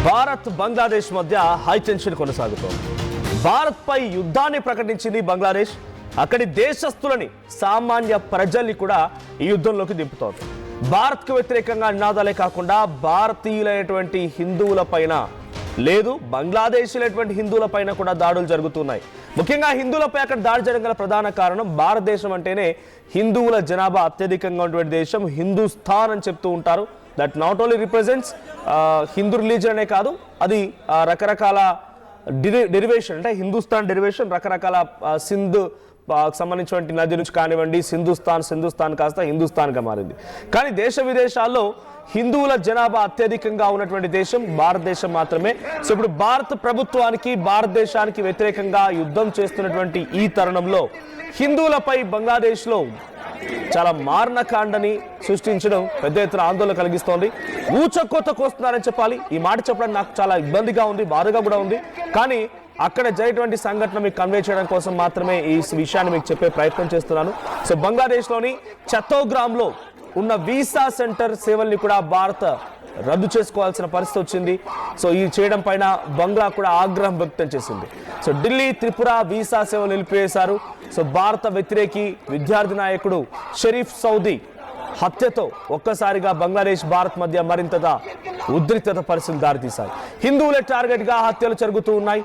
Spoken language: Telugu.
భారత్ బంగ్లాదేశ్ మధ్య హై టెన్షన్ కొనసాగుతోంది. భారత్ పై యుద్ధాన్ని ప్రకటించింది బంగ్లాదేశ్. అక్కడి దేశస్తులని సామాన్య ప్రజల్ని కూడా ఈ యుద్ధంలోకి దింపుతోంది. భారత్కు వ్యతిరేకంగా నినాదాలే కాకుండా భారతీయులైనటువంటి హిందువుల పైన లేదు బంగ్లాదేశీలైనటువంటి హిందువుల పైన కూడా దాడులు జరుగుతున్నాయి. ముఖ్యంగా హిందువులపై అక్కడ దాడి జరగగల ప్రధాన కారణం భారతదేశం అంటేనే హిందువుల జనాభా అత్యధికంగా ఉన్నటువంటి దేశం హిందూస్థాన్ అని చెప్తూ ఉంటారు. That not only represents Hindu religion అనే కాదు, అది రకరకాల డెరివేషన్ అంటే హిందూస్థాన్ డెరివేషన్ రకరకాల సింధు సంబంధించినటువంటి నది నుంచి కానివ్వండి సింధుస్థాన్ కాస్త హిందూస్థాన్గా మారింది. కానీ దేశ విదేశాల్లో హిందువుల జనాభా అత్యధికంగా ఉన్నటువంటి దేశం భారతదేశం మాత్రమే. సో ఇప్పుడు భారత ప్రభుత్వానికి భారతదేశానికి వ్యతిరేకంగా యుద్ధం చేస్తున్నటువంటి ఈ తరుణంలో హిందువులపై బంగ్లాదేశ్లో చాలా మారణకాండని సృష్టించడం పెద్ద ఎత్తున ఆందోళన కలిగిస్తోంది. ఊచకోత కోస్తున్నారని చెప్పాలి. ఈ మాట చెప్పడం నాకు చాలా ఇబ్బందిగా ఉంది, బాధగా కూడా ఉంది. కానీ అక్కడ జరిగినటువంటి సంఘటన మీకు కన్వే చేయడం కోసం మాత్రమే ఈ విషయాన్ని మీకు చెప్పే ప్రయత్నం చేస్తున్నాను. సో బంగ్లాదేశ్లోని చత్తోగ్రామ్లో ఉన్న వీసా సెంటర్ సేవల్ని కూడా భారత్ రద్దు చేసుకోవాల్సిన పరిస్థితి వచ్చింది. సో ఈ చేయడం పైన బంగ్లా కూడా ఆగ్రహం వ్యక్తం చేసింది. సో ఢిల్లీ త్రిపుర వీసా సేవలు నిలిపివేశారు. సో భారత వ్యతిరేకి విద్యార్థి నాయకుడు షరీఫ్ సౌదీ హత్యతో ఒక్కసారిగా బంగ్లాదేశ్ భారత్ మధ్య మరింతగా ఉద్రిక్తత పరిస్థితులు దారితీశాయి. హిందువులే టార్గెట్ గా హత్యలు జరుగుతూ ఉన్నాయి.